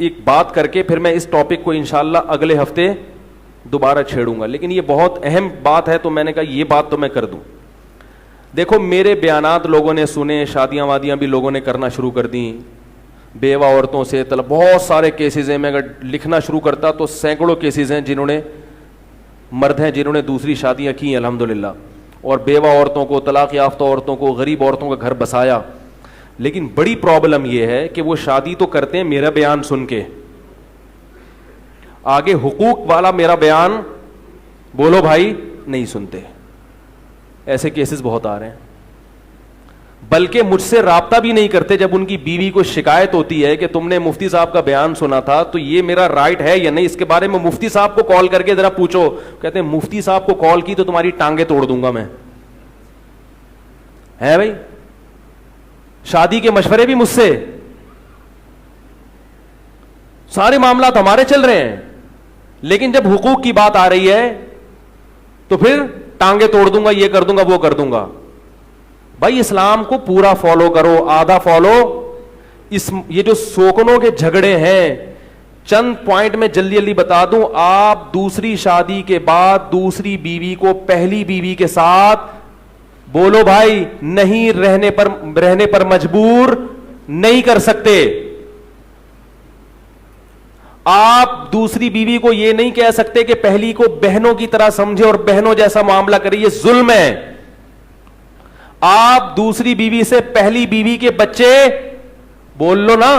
ایک بات کر کے پھر میں اس ٹاپک کو انشاءاللہ اگلے ہفتے دوبارہ چھیڑوں گا, لیکن یہ بہت اہم بات ہے تو میں نے کہا یہ بات تو میں کر دوں. دیکھو میرے بیانات لوگوں نے سنے, شادیاں وادیاں بھی لوگوں نے کرنا شروع کر دیں, بیوہ عورتوں سے طلب, بہت سارے کیسز ہیں. میں اگر لکھنا شروع کرتا تو سینکڑوں کیسز ہیں جنہوں نے, مرد ہیں جنہوں نے دوسری شادیاں کی الحمدللہ, اور بیوہ عورتوں کو, طلاق یافتہ عورتوں کو, غریب عورتوں کا گھر بسایا. لیکن بڑی پرابلم یہ ہے کہ وہ شادی تو کرتے ہیں میرا بیان سن کے, آگے حقوق والا میرا بیان بولو بھائی نہیں سنتے. ایسے کیسز بہت آ رہے ہیں. بلکہ مجھ سے رابطہ بھی نہیں کرتے جب ان کی بیوی کو شکایت ہوتی ہے کہ تم نے مفتی صاحب کا بیان سنا تھا تو یہ میرا رائٹ ہے یا نہیں, اس کے بارے میں مفتی صاحب کو کال کر کے ذرا پوچھو. کہتے ہیں مفتی صاحب کو کال کی تو تمہاری ٹانگیں توڑ دوں گا میں. ہے بھائی, شادی کے مشورے بھی مجھ سے, سارے معاملات ہمارے چل رہے ہیں, لیکن جب حقوق کی بات آ رہی ہے تو پھر ٹانگیں توڑ دوں گا, یہ کر دوں گا, وہ کر دوں گا. بھائی اسلام کو پورا فالو کرو, آدھا فالو. یہ جو سوکنوں کے جھگڑے ہیں, چند پوائنٹ میں جلدی جلدی بتا دوں. آپ دوسری شادی کے بعد دوسری بیوی کو پہلی بیوی کے ساتھ بولو بھائی نہیں رہنے پر مجبور نہیں کر سکتے. آپ دوسری بیوی کو یہ نہیں کہہ سکتے کہ پہلی کو بہنوں کی طرح سمجھے اور بہنوں جیسا معاملہ کرے, یہ ظلم ہے. آپ دوسری بیوی سے پہلی بیوی کے بچے بول لو نا.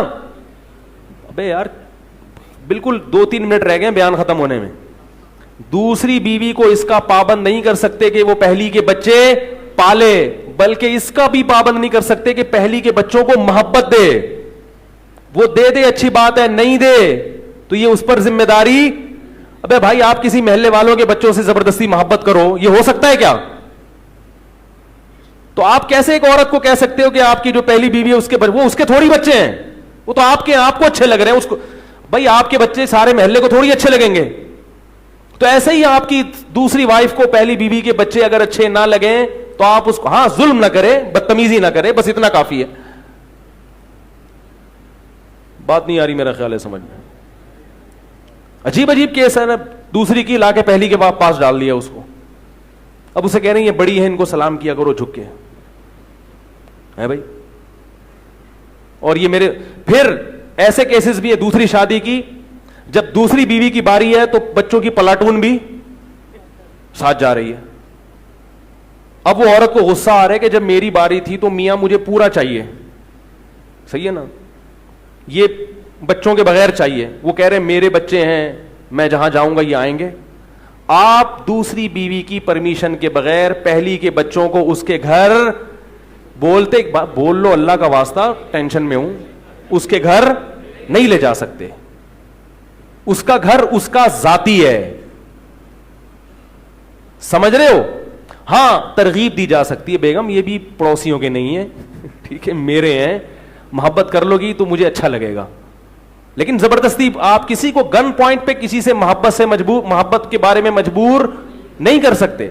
ابے یار بالکل 2-3 منٹ رہ گئے بیان ختم ہونے میں. دوسری بیوی کو اس کا پابند نہیں کر سکتے کہ وہ پہلی کے بچے پالے, بلکہ اس کا بھی پابند نہیں کر سکتے کہ پہلی کے بچوں کو محبت دے. وہ دے اچھی بات ہے, نہیں دے تو یہ اس پر ذمہ داری. ابے بھائی آپ کسی محلے والوں کے بچوں سے زبردستی محبت کرو, یہ ہو سکتا ہے کیا؟ تو آپ کیسے ایک عورت کو کہہ سکتے ہو کہ آپ کی جو پہلی بیوی ہے اس کے وہ اس کے تھوڑی بچے ہیں, وہ تو آپ کو اچھے لگ رہے ہیں. اس کو بھائی آپ کے بچے سارے محلے کو تھوڑی اچھے لگیں گے. تو ایسے ہی آپ کی دوسری وائف کو پہلی بیوی کے بچے اگر اچھے نہ لگیں تو آپ اس کو, ہاں ظلم نہ کرے, بدتمیزی نہ کرے, بس اتنا کافی ہے. بات نہیں آ رہی میرا خیال ہے سمجھ میں. عجیب کیس ہے نا, دوسری کی لا کے پہلی کے پاس ڈال دیا اس کو. اب اسے کہہ رہے ہیں یہ بڑی ہے, ان کو سلام کیا کرو جھک کے, ہے بھائی. اور یہ میرے پھر ایسے کیسز بھی ہے دوسری شادی کی, جب دوسری بیوی کی باری ہے تو بچوں کی پلاٹون بھی ساتھ جا رہی ہے. اب وہ عورت کو غصہ آ رہا ہے کہ جب میری باری تھی تو میاں مجھے پورا چاہیے, صحیح ہے نا, یہ بچوں کے بغیر چاہیے. وہ کہہ رہے ہیں میرے بچے ہیں, میں جہاں جاؤں گا یہ آئیں گے. آپ دوسری بیوی کی پرمیشن کے بغیر پہلی کے بچوں کو اس کے گھر بولتے بول لو اللہ کا واسطہ ٹینشن میں ہوں, اس کے گھر نہیں لے جا سکتے. اس کا گھر اس کا ذاتی ہے, سمجھ رہے ہو. ہاں ترغیب دی جا سکتی ہے, بیگم یہ بھی پڑوسیوں کے نہیں ہیں, ٹھیک ہے میرے ہیں, محبت کر لو گی تو مجھے اچھا لگے گا. لیکن زبردستی آپ کسی کو گن پوائنٹ پہ کسی سے محبت کے بارے میں مجبور نہیں کر سکتے.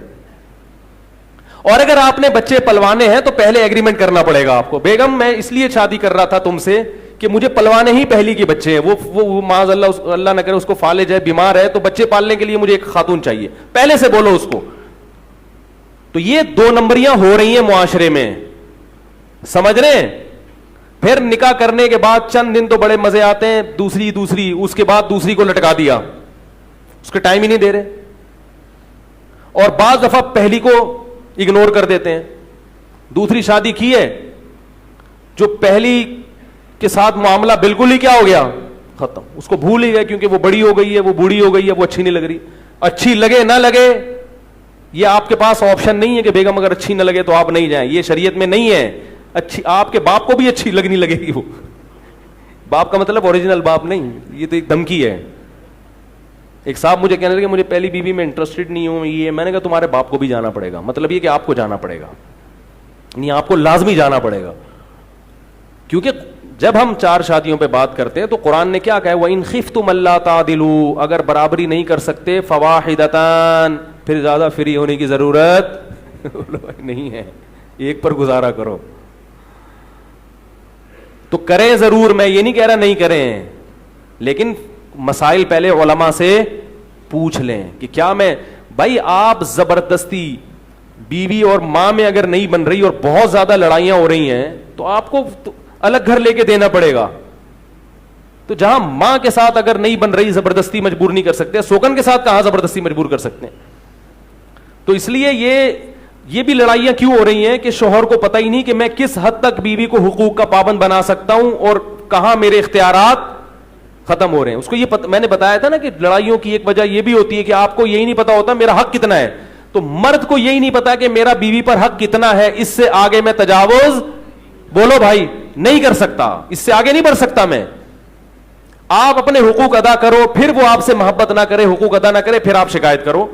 اور اگر آپ نے بچے پلوانے ہیں تو پہلے ایگریمنٹ کرنا پڑے گا آپ کو. بیگم میں اس لیے شادی کر رہا تھا تم سے کہ مجھے پلوانے ہی پہلی کے بچے ہیں, وہ معاذ اللہ نہ کرے اس کو فالج ہے, بیمار ہے, تو بچے پالنے کے لیے مجھے ایک خاتون چاہیے, پہلے سے بولو اس کو. تو یہ 2 نمبریاں ہو رہی ہیں معاشرے میں, سمجھ رہے ہیں. پھر نکاح کرنے کے بعد چند دن تو بڑے مزے آتے ہیں, دوسری اس کے بعد دوسری کو لٹکا دیا, اس کے ٹائم ہی نہیں دے رہے. اور بعض دفعہ پہلی کو اگنور کر دیتے ہیں. دوسری شادی کی ہے, جو پہلی کے ساتھ معاملہ بالکل ہی کیا ہو گیا, ختم, اس کو بھول ہی گئے کیونکہ وہ بڑی ہو گئی ہے, وہ بوڑھی ہو گئی ہے, وہ اچھی نہیں لگ رہی. اچھی لگے نہ لگے یہ آپ کے پاس آپشن نہیں ہے کہ بیگم اگر اچھی نہ لگے تو آپ نہیں جائیں, یہ شریعت میں نہیں ہے. اچھی آپ کے باپ کو بھی اچھی لگنی لگے گی, وہ باپ کا مطلب اوریجنل باپ نہیں, یہ تو ایک دھمکی ہے. ایک صاحب مجھے کہنے لگے مجھے پہلی بیوی میں انٹرسٹڈ نہیں ہوں, یہ میں نے کہا تمہارے باپ کو بھی جانا پڑے گا. مطلب یہ کہ آپ کو جانا پڑے گا, نہیں آپ کو لازمی جانا پڑے گا. کیونکہ جب ہم 4 شادیوں پہ بات کرتے ہیں تو قرآن نے کیا کہا ہے, وَإِنْ خِفْتُمْ أَلَّا تَعْدِلُوا, اگر برابری نہیں کر سکتے فَوَاحِدَةً, پھر زیادہ فری ہونے کی ضرورت نہیں ہے, ایک پر گزارا کرو. تو کریں ضرور, میں یہ نہیں کہہ رہا نہیں کریں, لیکن مسائل پہلے علماء سے پوچھ لیں کہ کیا میں بھائی آپ زبردستی بیوی اور ماں میں اگر نہیں بن رہی اور بہت زیادہ لڑائیاں ہو رہی ہیں تو آپ کو الگ گھر لے کے دینا پڑے گا. تو جہاں ماں کے ساتھ اگر نہیں بن رہی زبردستی مجبور نہیں کر سکتے, سوکن کے ساتھ کہاں زبردستی مجبور کر سکتے ہیں. تو اس لیے یہ بھی لڑائیاں کیوں ہو رہی ہیں کہ شوہر کو پتہ ہی نہیں کہ میں کس حد تک بیوی کو حقوق کا پابند بنا سکتا ہوں اور کہاں میرے اختیارات ختم ہو رہے ہیں. اس کو یہ میں نے بتایا تھا نا کہ لڑائیوں کی ایک وجہ یہ بھی ہوتی ہے کہ آپ کو یہی نہیں پتا ہوتا میرا حق کتنا ہے. تو مرد کو یہی نہیں پتا کہ میرا بیوی پر حق کتنا ہے, اس سے آگے میں تجاوز بولو بھائی نہیں کر سکتا, اس سے آگے نہیں بڑھ سکتا میں. آپ اپنے حقوق ادا کرو, پھر وہ آپ سے محبت نہ کرے, حقوق ادا نہ کرے, پھر آپ شکایت کرو.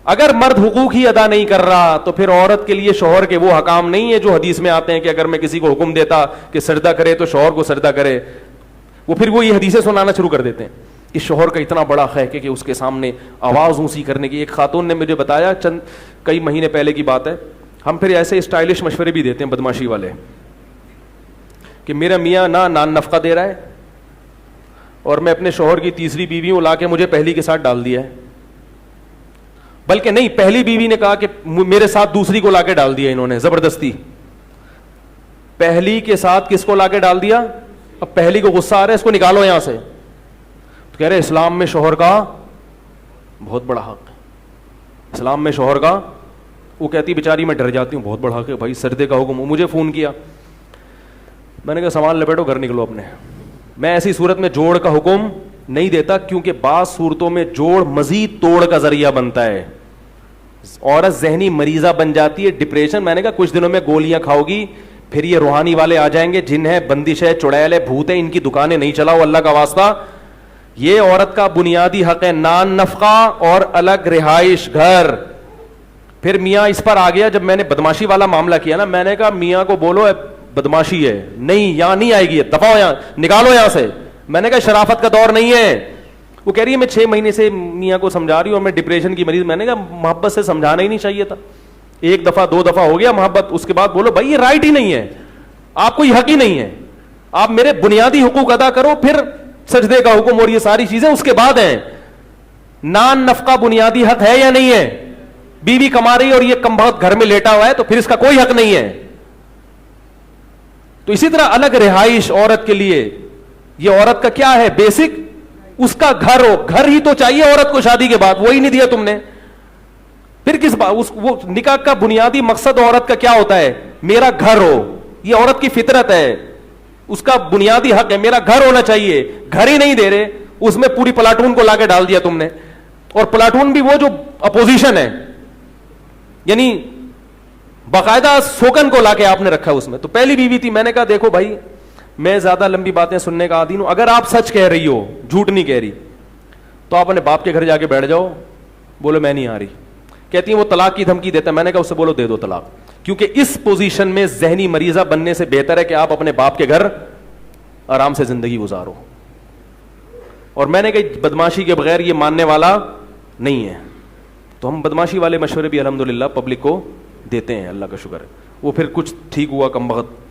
اگر مرد حقوق ہی ادا نہیں کر رہا تو پھر عورت کے لیے شوہر کے وہ حکام نہیں ہے جو حدیث میں آتے ہیں کہ اگر میں کسی کو حکم دیتا کہ سجدہ کرے تو شوہر کو سجدہ کرے. وہ پھر وہ یہ حدیثیں سنانا شروع کر دیتے ہیں. اس شوہر کا اتنا بڑا حق ہے کہ اس کے سامنے آواز اونچی کرنے کی. ایک خاتون نے مجھے بتایا, کئی مہینے پہلے کی بات ہے, ہم پھر ایسے اسٹائلش مشورے بھی دیتے ہیں بدماشی والے, کہ میرا میاں نہ نان نفقہ دے رہا ہے اور میں اپنے شوہر کی تیسری بیوی ہوں, لا کے مجھے پہلی کے ساتھ ڈال دیا ہے. بلکہ نہیں, پہلی بیوی نے کہا کہ میرے ساتھ دوسری کو لا کے ڈال دیا انہوں نے زبردستی. پہلی کے ساتھ کس کو لا کے ڈال دیا؟ اب پہلی کو غصہ آ رہا ہے, اس کو نکالو یہاں سے. تو کہہ رہے اسلام میں شوہر کا بہت بڑا حق ہے, اسلام میں شوہر کا. وہ کہتی بیچاری میں ڈر جاتی ہوں, بہت بڑا حق ہے بھائی, سردے کا حکم. مجھے فون کیا, میں نے کہا سامان لپیٹو گھر نکلو اپنے. میں ایسی صورت میں جوڑ کا حکم نہیں دیتا, کیونکہ بعض صورتوں میں جوڑ مزید توڑ کا ذریعہ بنتا ہے. عورت ذہنی مریضہ بن جاتی ہے, ڈپریشن. میں نے کہا کچھ دنوں میں گولیاں کھاؤ گی, پھر یہ روحانی والے آ جائیں گے, جن ہے, بندش ہے, چڑیل ہے, بھوت ہے, ان کی دکانیں نہیں چلاؤ اللہ کا واسطہ. یہ عورت کا بنیادی حق ہے, نان نفقہ اور الگ رہائش گھر. پھر میاں اس پر آ گیا, جب میں نے بدماشی والا معاملہ کیا نا, میں نے کہا میاں کو بولو بدماشی ہے, نہیں یہاں نہیں آئے گی, دفعہ ہو یہاں, نکالو یہاں سے. میں نے کہا شرافت کا دور نہیں ہے. وہ کہہ رہی ہے میں 6 مہینے سے میاں کو سمجھا رہی ہوں اور میں ڈپریشن کی مریض. میں نے کہا محبت سے سمجھانا ہی نہیں چاہیے تھا, 1 دفعہ 2 دفعہ ہو گیا محبت, اس کے بعد بولو بھائی یہ رائٹ ہی نہیں ہے, آپ کو یہ حق ہی نہیں ہے, آپ میرے بنیادی حقوق ادا کرو, پھر سجدے کا حکم اور یہ ساری چیزیں اس کے بعد ہیں. نان نفقہ بنیادی حق ہے یا نہیں ہے؟ بیوی کما رہی اور یہ کم بخت گھر میں لیٹا ہوا ہے تو پھر اس کا کوئی حق نہیں ہے. تو اسی طرح الگ رہائش عورت کے لیے, یہ عورت کا کیا ہے بیسک, اس کا گھر ہو. گھر ہی تو چاہیے عورت کو شادی کے بعد, وہی نہیں دیا تم نے. پھر کس بات, وہ نکاح کا بنیادی مقصد عورت کا کیا ہوتا ہے, میرا گھر ہو. یہ عورت کی فطرت ہے, اس کا بنیادی حق ہے میرا گھر ہونا چاہیے. گھر ہی نہیں دے رہے, اس میں پوری پلاٹون کو لا کے ڈال دیا تم نے. اور پلاٹون بھی وہ جو اپوزیشن ہے, یعنی باقاعدہ سوکن کو لا کے آپ نے رکھا اس میں. تو پہلی بیوی تھی. میں نے کہا دیکھو بھائی میں زیادہ لمبی باتیں سننے کا عادی ہوں, اگر آپ سچ کہہ رہی ہو, جھوٹ نہیں کہہ رہی, تو آپ اپنے باپ کے گھر جا کے بیٹھ جاؤ, بولو میں نہیں آ رہی. کہتی ہیں وہ طلاق کی دھمکی دیتا ہے. میں نے کہا اس سے بولو دے دو طلاق, کیونکہ اس پوزیشن میں ذہنی مریضہ بننے سے بہتر ہے کہ آپ اپنے باپ کے گھر آرام سے زندگی گزارو. اور میں نے کہا بدماشی کے بغیر یہ ماننے والا نہیں ہے. تو ہم بدماشی والے مشورے بھی الحمدللہ پبلک کو دیتے ہیں, اللہ کا شکر ہے. وہ پھر کچھ ٹھیک ہوا کم بخت.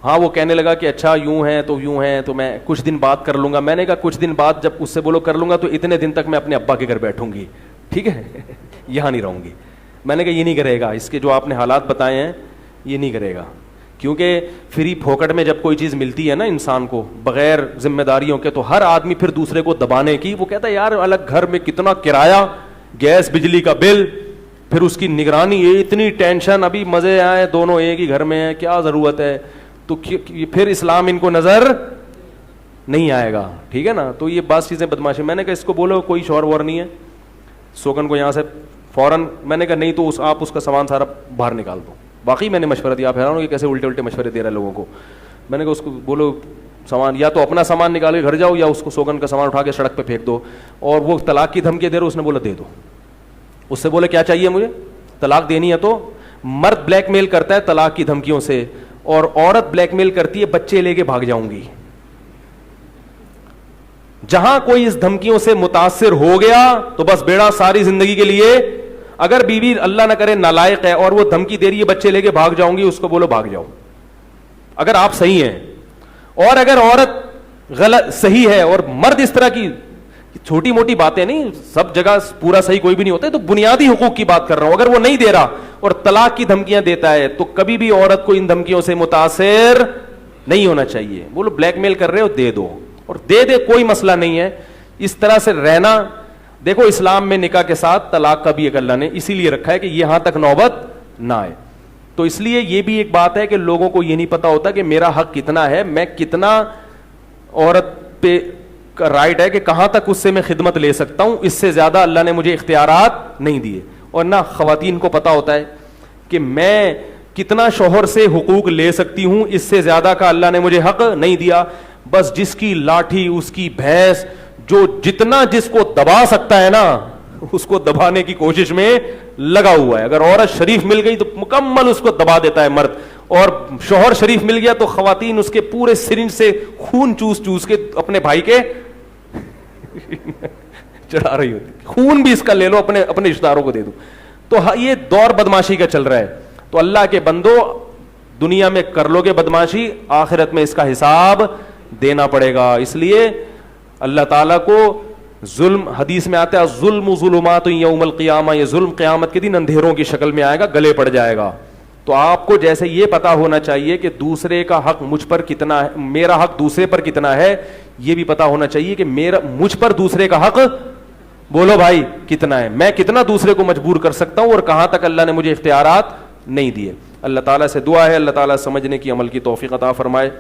ہاں وہ کہنے لگا کہ اچھا یوں ہے تو یوں ہے, تو میں کچھ دن بعد کر لوں گا. میں نے کہا کچھ دن بعد جب اس سے بولو کر لوں گا تو اتنے دن تک میں اپنے ابا کے گھر بیٹھوں گی, ٹھیک ہے, یہاں نہیں رہوں گی. میں نے کہا یہ نہیں کرے گا, اس کے جو آپ نے حالات بتائے ہیں یہ نہیں کرے گا. کیونکہ فری پھوکٹ میں جب کوئی چیز ملتی ہے نا انسان کو بغیر ذمہ داریوں کے, تو ہر آدمی پھر دوسرے کو دبانے کی, وہ کہتا ہے یار الگ گھر میں کتنا کرایہ, گیس بجلی کا بل, پھر اس کی نگرانی, یہ اتنی ٹینشن, ابھی مزے آئے دونوں ایک ہی گھر میں ہیں, کیا ضرورت ہے. تو پھر اسلام ان کو نظر نہیں آئے گا, ٹھیک ہے نا. تو یہ بعض چیزیں بدماشی. میں نے کہا اس کو بولو کوئی شور وور نہیں ہے, سوگن کو یہاں سے فوراً. میں نے کہا نہیں تو آپ اس کا سامان سارا باہر نکال دو. واقعی میں نے مشورہ دیا, آپ حیران ہو کہ کیسے الٹے الٹے مشورے دے رہے لوگوں کو. میں نے کہا اس کو بولو سامان یا تو اپنا سامان نکال کے گھر جاؤ, یا اس کو سوگن کا سامان اٹھا کے سڑک پہ پھینک دو. اور وہ طلاق کی دھمکی دے رہے, اس نے بولا دے دو. اس سے بولے کیا چاہیے مجھے, طلاق دینی ہے. تو مرد بلیک میل کرتا ہے طلاق کی دھمکیوں سے, اور عورت بلیک میل کرتی ہے بچے لے کے بھاگ جاؤں گی. جہاں کوئی اس دھمکیوں سے متاثر ہو گیا تو بس بیڑا ساری زندگی کے لیے. اگر بیوی اللہ نہ کرے نالائق ہے اور وہ دھمکی دے رہی ہے بچے لے کے بھاگ جاؤں گی, اس کو بولو بھاگ جاؤ اگر آپ صحیح ہیں. اور اگر عورت غلط صحیح ہے. اور مرد اس طرح کی چھوٹی موٹی باتیں نہیں, سب جگہ پورا صحیح کوئی بھی نہیں ہوتا ہے, تو بنیادی حقوق کی بات کر رہا ہوں. اگر وہ نہیں دے رہا اور طلاق کی دھمکیاں دیتا ہے تو کبھی بھی عورت کو ان دھمکیوں سے متاثر نہیں ہونا چاہیے. بولو بلیک میل کر رہے ہو, دے دو, اور دے دے, کوئی مسئلہ نہیں ہے. اس طرح سے رہنا, دیکھو اسلام میں نکاح کے ساتھ طلاق کا بھی ایک اللہ نے اسی لیے رکھا ہے کہ یہاں تک نوبت نہ آئے. تو اس لیے یہ بھی ایک بات ہے کہ لوگوں کو یہ نہیں پتا ہوتا کہ میرا حق کتنا ہے, میں کتنا عورت پہ رائٹ ہے کہ کہاں تک اس سے میں خدمت لے سکتا ہوں, اس سے زیادہ اللہ نے مجھے اختیارات نہیں دیے. اور نہ خواتین کو پتا ہوتا ہے کہ میں کتنا شوہر سے حقوق لے سکتی ہوں, اس سے زیادہ کا اللہ نے مجھے حق نہیں دیا. بس جس کی لاٹھی اس کی بھینس, جو جتنا جس کو دبا سکتا ہے نا اس کو دبانے کی کوشش میں لگا ہوا ہے. اگر عورت شریف مل گئی تو مکمل اس کو دبا دیتا ہے مرد, اور شوہر شریف مل گیا تو خواتین اس کے پورے سرنج سے خون چوس چوس کے اپنے بھائی کے چڑھا رہی ہوتی, خون بھی اس کا لے لو, اپنے رشتہ داروں کو دے دو. تو یہ دور بدماشی کا چل رہا ہے. تو اللہ کے بندو, دنیا میں کر لو گے بدماشی, آخرت میں اس کا حساب دینا پڑے گا. اس لیے اللہ تعالیٰ کو ظلم, حدیث میں آتا ہے ظلم ظلمات یوم القیامہ, یہ ظلم قیامت کے دن اندھیروں کی شکل میں آئے گا, گلے پڑ جائے گا. تو آپ کو جیسے یہ پتا ہونا چاہیے کہ دوسرے کا حق مجھ پر کتنا ہے, میرا حق دوسرے پر کتنا ہے, یہ بھی پتا ہونا چاہیے کہ مجھ پر دوسرے کا حق, بولو بھائی, کتنا ہے, میں کتنا دوسرے کو مجبور کر سکتا ہوں, اور کہاں تک اللہ نے مجھے اختیارات نہیں دیے. اللہ تعالیٰ سے دعا ہے اللہ تعالیٰ سمجھنے کی, عمل کی توفیق عطا فرمائے.